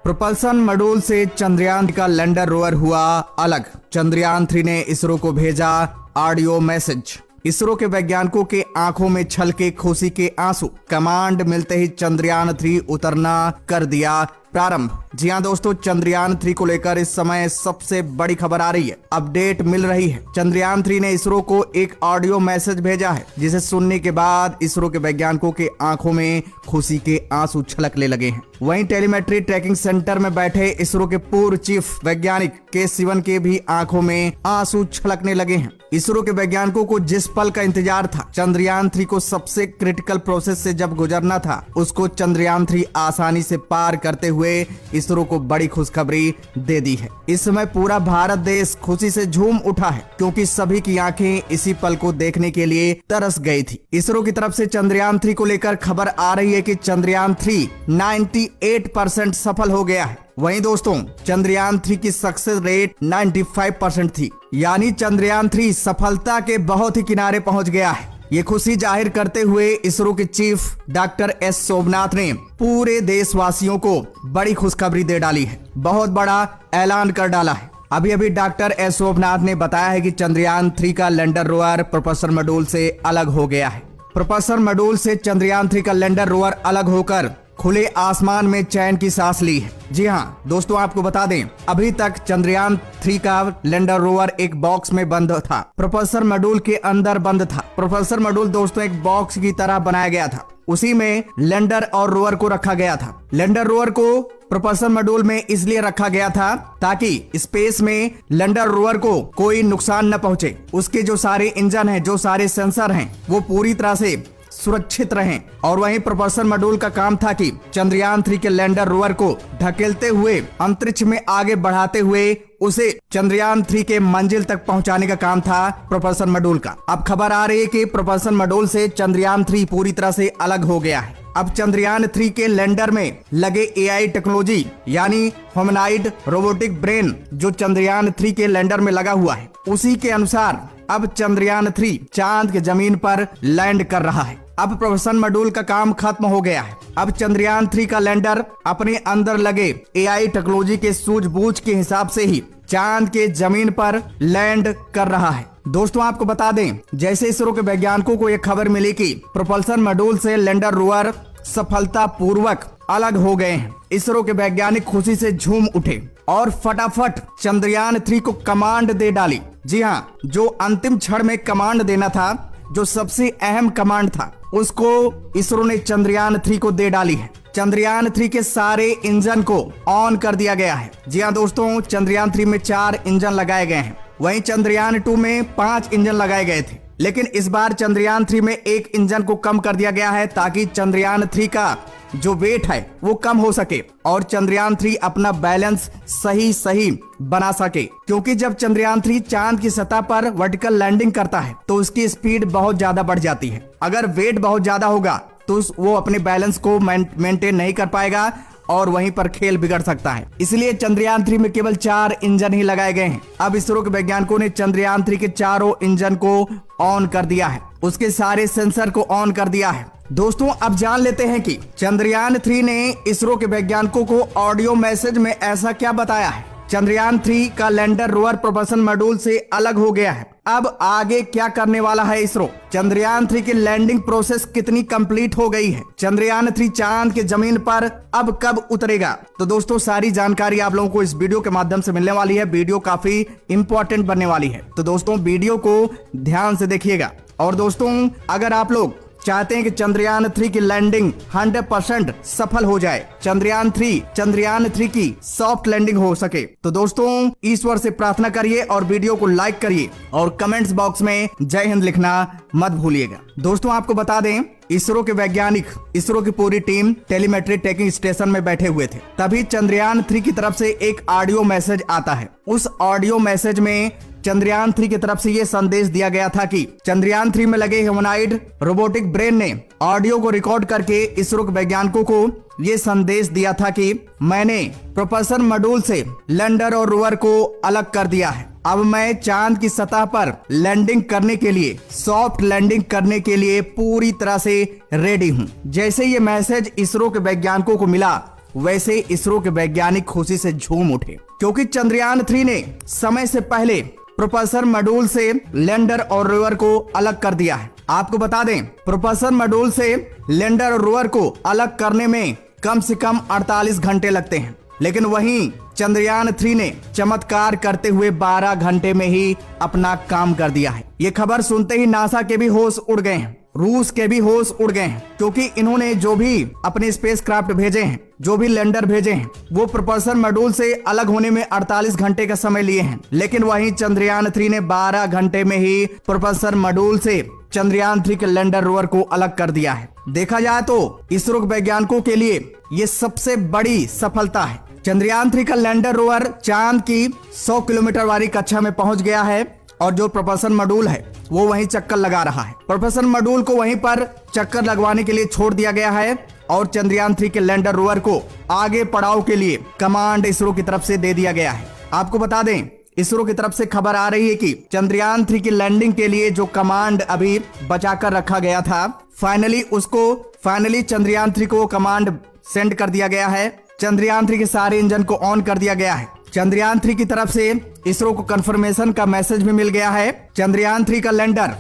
Propulsion module से चंद्रयान का lander rover हुआ अलग। चंद्रयान 3 ने इसरो को भेजा ऑडियो मैसेज। इसरो के वैज्ञानिकों के आंखों में छलके खुशी के आंसू। कमांड मिलते ही चंद्रयान 3 उतरना कर दिया प्रारंभ। जी हां दोस्तों, चंद्रयान 3 को लेकर इस समय सबसे बड़ी खबर आ रही है, अपडेट मिल रही है। चंद्रयान 3 ने इसरो को एक ऑडियो मैसेज भेजा है, जिसे सुनने के बाद इसरो के वैज्ञानिकों के आंखों में खुशी के आंसू छलकने लगे हैं। वहीं टेलीमेट्री ट्रैकिंग सेंटर में बैठे इसरो के पूर्व चीफ वैज्ञानिक के सिवन के भी आंखों में आंसू छलकने लगे हैं। इसरो के वैज्ञानिकों को जिस पल का इंतजार था, चंद्रयान 3 को सबसे क्रिटिकल प्रोसेस से जब गुजरना था, उसको चंद्रयान 3 आसानी से पार करते हुए इसरो को बड़ी खुशखबरी दे दी है। इस समय पूरा भारत देश खुशी से झूम उठा है, क्योंकि सभी की आंखें इसी पल को देखने के लिए तरस गई थी। इसरो की तरफ से चंद्रयान 3 को लेकर खबर आ रही है कि चंद्रयान 3 98% सफल हो गया है। वहीं दोस्तों, चंद्रयान 3 की सक्सेस रेट 95% थी, यानी चंद्रयान 3 सफलता के बहुत ही किनारे पहुंच गया है। ये खुशी जाहिर करते हुए इसरो के चीफ डॉक्टर एस सोमनाथ ने पूरे देशवासियों को बड़ी खुशखबरी दे डाली है, बहुत बड़ा ऐलान कर डाला है। अभी अभी डॉक्टर एस सोमनाथ ने बताया है कि चंद्रयान 3 का लैंडर रोवर प्रोपल्सन मॉड्यूल से अलग हो गया है। प्रोपल्सन मॉड्यूल से चंद्रयान 3 का लैंडर रोवर अलग होकर खुले आसमान में चैन की सांस ली है। जी हाँ दोस्तों, आपको बता दें, अभी तक चंद्रयान 3 का लैंडर रोवर एक बॉक्स में बंद था, प्रोपल्सन मॉड्यूल के अंदर बंद था। प्रोपल्सन मॉड्यूल दोस्तों एक बॉक्स की तरह बनाया गया था, उसी में लैंडर और रोवर को रखा गया था। लैंडर रोवर को प्रोपल्सन मॉड्यूल में इसलिए रखा गया था ताकि स्पेस में लैंडर रोवर को कोई नुकसान न पहुंचे। उसके जो सारे इंजन हैं, जो सारे सेंसर हैं, वो पूरी तरह से सुरक्षित रहें। और वहीं प्रोपल्सन मॉड्यूल का काम था कि चंद्रयान 3 के लैंडर रोवर को ढकेलते हुए अंतरिक्ष में आगे बढ़ाते हुए उसे चंद्रयान 3 के मंजिल तक पहुंचाने का काम था प्रोपल्सन मॉड्यूल का। अब खबर आ रही है कि प्रोपल्सन मॉड्यूल से चंद्रयान 3 पूरी तरह से अलग हो गया है। अब चंद्रयान 3 के लैंडर में लगे AI टेक्नोलॉजी, यानी ह्यूमनॉइड रोबोटिक ब्रेन, जो चंद्रयान 3 के लैंडर में लगा हुआ है, उसी के अनुसार अब चंद्रयान 3 चांद के जमीन पर लैंड कर रहा है। अब प्रोपल्सन मॉड्यूल का काम खत्म हो गया है। अब चंद्रयान 3 का लैंडर अपने अंदर लगे AI टेक्नोलॉजी के सूझबूझ के हिसाब से ही चांद के जमीन पर लैंड कर रहा है। दोस्तों आपको बता दें, जैसे इसरो के वैज्ञानिकों को यह खबर मिली कि प्रोपल्सन मॉड्यूल से लैंडर रोवर सफलता पूर्वक अलग हो गए हैं, इसरो के वैज्ञानिक खुशी से झूम उठे और फटाफट चंद्रयान 3 को कमांड दे डाली। जी हाँ, जो अंतिम क्षण में कमांड देना था, जो सबसे अहम कमांड था, उसको इसरो ने चंद्रयान 3 को दे डाली है। चंद्रयान 3 के सारे इंजन को ऑन कर दिया गया है। जी हाँ दोस्तों, चंद्रयान 3 में 4 इंजन लगाए गए हैं। वहीं चंद्रयान 2 में 5 इंजन लगाए गए थे, लेकिन इस बार चंद्रयान 3 में एक इंजन को कम कर दिया गया है, ताकि चंद्रयान 3 का जो वेट है वो कम हो सके और चंद्रयान 3 अपना बैलेंस सही बना सके। क्योंकि जब चंद्रयान 3 चांद की सतह पर वर्टिकल लैंडिंग करता है तो उसकी स्पीड बहुत ज्यादा बढ़ जाती है। अगर वेट बहुत ज्यादा होगा तो वो अपने बैलेंस को मेंटेन नहीं कर पाएगा और वहीं पर खेल बिगड़ सकता है। इसलिए चंद्रयान 3 में केवल 4 इंजन ही लगाए गए हैं। अब इसरो के वैज्ञानिकों ने चंद्रयान 3 के चारों इंजन को ऑन कर दिया है, उसके सारे सेंसर को ऑन कर दिया है। दोस्तों अब जान लेते हैं कि चंद्रयान 3 ने इसरो के वैज्ञानिकों को ऑडियो मैसेज में ऐसा क्या बताया है। चंद्रयान 3 का लैंडर रोवर प्रोपल्सन मॉड्यूल से अलग हो गया है। अब आगे क्या करने वाला है इसरो? चंद्रयान 3 की लैंडिंग प्रोसेस कितनी कंप्लीट हो गई है? चंद्रयान 3 चांद के जमीन पर अब कब उतरेगा? तो दोस्तों सारी जानकारी आप लोगों को इस वीडियो के माध्यम से मिलने वाली है। वीडियो काफी इंपॉर्टेंट बनने वाली है, तो दोस्तों वीडियो को ध्यान से देखिएगा। और दोस्तों अगर आप लोग चाहते हैं कि चंद्रयान 3 की लैंडिंग 100% सफल हो जाए, चंद्रयान 3 की सॉफ्ट लैंडिंग हो सके, तो दोस्तों ईश्वर से प्रार्थना करिए और वीडियो को लाइक करिए और कमेंट्स बॉक्स में जय हिंद लिखना मत भूलिएगा। दोस्तों आपको बता दें, इसरो के वैज्ञानिक, इसरो की पूरी टीम टेलीमेट्री ट्रैकिंग स्टेशन में बैठे हुए थे। तभी चंद्रयान 3 की तरफ से एक ऑडियो मैसेज आता है। उस ऑडियो मैसेज में चंद्रयान 3 की तरफ से ये संदेश दिया गया था कि चंद्रयान 3 में लगे ह्यूमनॉइड रोबोटिक ब्रेन ने ऑडियो को रिकॉर्ड करके इसरो के वैज्ञानिकों को ये संदेश दिया था कि मैंने प्रोपल्सन मॉड्यूल से लैंडर और रोवर को अलग कर दिया है। अब मैं चांद की सतह पर लैंडिंग करने के लिए, सॉफ्ट लैंडिंग करने के लिए पूरी तरह से रेडी हूँ। जैसे ये मैसेज इसरो के वैज्ञानिकों को मिला, वैसे इसरो के वैज्ञानिक खुशी से झूम उठे, क्योंकि चंद्रयान 3 ने समय से पहले प्रोपल्सन मॉड्यूल से लैंडर और रोवर को अलग कर दिया है। आपको बता दें, प्रोपल्सन मॉड्यूल से लैंडर और रोवर को अलग करने में कम से कम 48 घंटे लगते हैं, लेकिन वहीं चंद्रयान 3 ने चमत्कार करते हुए 12 घंटे में ही अपना काम कर दिया है। ये खबर सुनते ही नासा के भी होश उड़ गए हैं, रूस के भी होश उड़ गए हैं, क्योंकि इन्होंने जो भी अपने स्पेसक्राफ्ट भेजे हैं, जो भी लैंडर भेजे हैं, वो प्रोपल्सन मॉड्यूल से अलग होने में 48 घंटे का समय लिए हैं, लेकिन वहीं चंद्रयान 3 ने 12 घंटे में ही प्रोपल्सन मॉड्यूल से चंद्रयान 3 के लैंडर रोवर को अलग कर दिया है। देखा जाए तो इसरो के वैज्ञानिकों के लिए ये सबसे बड़ी सफलता है। चंद्रयान 3 का लैंडर रोवर चांद की 100 किलोमीटर वाली कक्षा में पहुंच गया है और जो प्रोपल्सन मॉड्यूल है वो वहीं चक्कर लगा रहा है। प्रोपल्सन मॉड्यूल को वहीं पर चक्कर लगवाने के लिए छोड़ दिया गया है और चंद्रयान 3 के लैंडर रोवर को आगे पड़ाव के लिए कमांड इसरो की तरफ से दे दिया गया है। आपको बता दें, इसरो की तरफ से खबर आ रही है कि चंद्रयान 3 की लैंडिंग के लिए जो कमांड अभी बचाकर रखा गया था, फाइनली चंद्रयान 3 को कमांड सेंड कर दिया गया है। चंद्रयान 3 के सारे इंजन को ऑन कर दिया गया है। चंद्रयान 3 की तरफ से इसरो को कंफर्मेशन का मैसेज भी मिल गया है। चंद्रयान 3 का लैंडर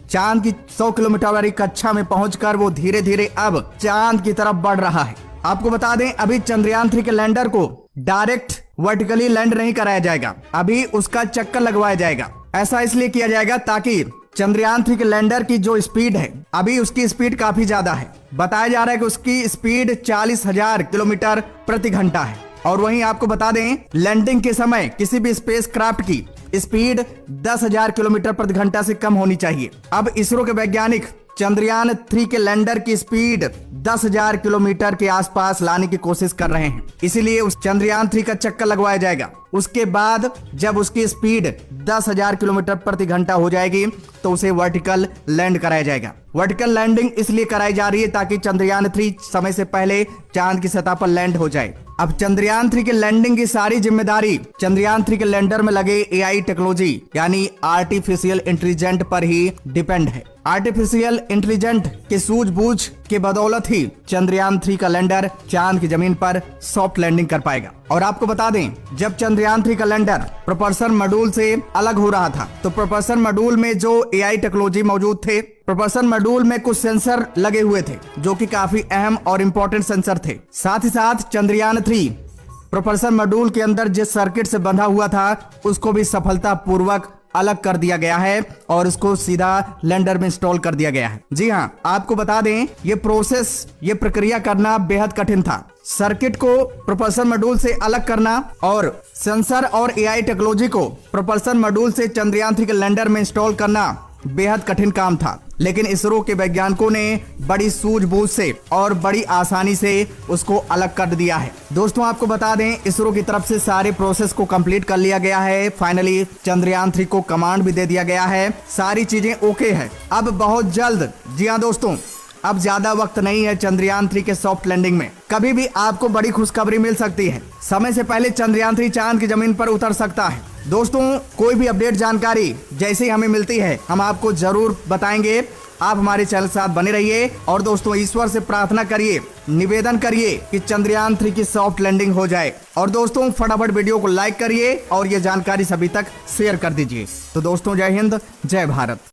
चांद की 100 किलोमीटर वाली कक्षा में पहुंचकर वो धीरे धीरे अब चांद की तरफ बढ़ रहा है। आपको बता दें, अभी चंद्रयान 3 के लैंडर को डायरेक्ट वर्टिकली लैंड नहीं कराया जाएगा, अभी उसका चक्कर लगवाया जाएगा। ऐसा इसलिए किया जाएगा ताकि चंद्रयान 3 के लैंडर की जो स्पीड है, अभी उसकी स्पीड काफी ज्यादा है। बताया जा रहा है कि उसकी स्पीड 40,000 किलोमीटर प्रति घंटा है। और वहीं आपको बता दें, लैंडिंग के समय किसी भी स्पेसक्राफ्ट की स्पीड 10,000 किलोमीटर प्रति घंटा से कम होनी चाहिए। अब इसरो के वैज्ञानिक चंद्रयान 3 के लैंडर की स्पीड 10,000 किलोमीटर के आसपास लाने की कोशिश कर रहे हैं, इसीलिए उस चंद्रयान 3 का चक्कर लगवाया जाएगा। उसके बाद जब उसकी स्पीड 10,000 किलोमीटर प्रति घंटा हो जाएगी तो उसे वर्टिकल लैंड कराया जाएगा। वर्टिकल लैंडिंग इसलिए कराई जा रही है ताकि चंद्रयान 3 समय से पहले चांद की सतह पर लैंड हो जाए। अब चंद्रयान 3 के लैंडिंग की सारी जिम्मेदारी चंद्रयान 3 के लैंडर में लगे AI टेक्नोलॉजी यानी आर्टिफिशियल इंटेलिजेंट पर ही डिपेंड है। आर्टिफिशियल इंटेलिजेंट के सूझबूझ के बदौलत ही चंद्रयान 3 का लैंडर चांद की जमीन पर सॉफ्ट लैंडिंग कर पाएगा। और आपको बता दें, जब चंद्रयान 3 का लैंडर प्रोपल्सन मॉड्यूल से अलग हो रहा था तो प्रोपल्सन मॉड्यूल में जो AI टेक्नोलॉजी मौजूद थे, प्रोपल्सन मॉड्यूल में कुछ सेंसर लगे हुए थे जो कि काफी अहम और इम्पोर्टेंट सेंसर थे। साथ ही साथ चंद्रयान 3 प्रोपल्सन मॉड्यूल के अंदर जिस सर्किट से बंधा हुआ था उसको भी सफलतापूर्वक अलग कर दिया गया है और उसको सीधा लैंडर में इंस्टॉल कर दिया गया है। जी हाँ, आपको बता दें, ये प्रक्रिया करना बेहद कठिन था। सर्किट को प्रोपल्सन मॉड्यूल से अलग करना और सेंसर और AI टेक्नोलॉजी को प्रोपल्सन मॉड्यूल से चंद्रयान 3 के लैंडर में इंस्टॉल करना बेहद कठिन काम था, लेकिन इसरो के वैज्ञानिकों ने बड़ी सूझबूझ से और बड़ी आसानी से उसको अलग कर दिया है। दोस्तों, आपको बता दें, इसरो की तरफ से सारे प्रोसेस को कंप्लीट कर लिया गया है। फाइनली चंद्रयान 3 को कमांड भी दे दिया गया है, सारी चीजें ओके है। अब बहुत जल्द, जी हाँ दोस्तों, अब ज्यादा वक्त नहीं है चंद्रयान 3 के सॉफ्ट लैंडिंग में। कभी भी आपको बड़ी खुशखबरी मिल सकती है, समय से पहले चंद्रयान 3 चांद की जमीन पर उतर सकता है। दोस्तों, कोई भी अपडेट जानकारी जैसे ही हमें मिलती है हम आपको जरूर बताएंगे। आप हमारे चैनल के साथ बने रहिए और दोस्तों, ईश्वर से प्रार्थना करिए, निवेदन करिए कि चंद्रयान 3 की सॉफ्ट लैंडिंग हो जाए। और दोस्तों, फटाफट वीडियो को लाइक करिए और ये जानकारी सभी तक शेयर कर दीजिए। तो दोस्तों, जय हिंद, जय भारत।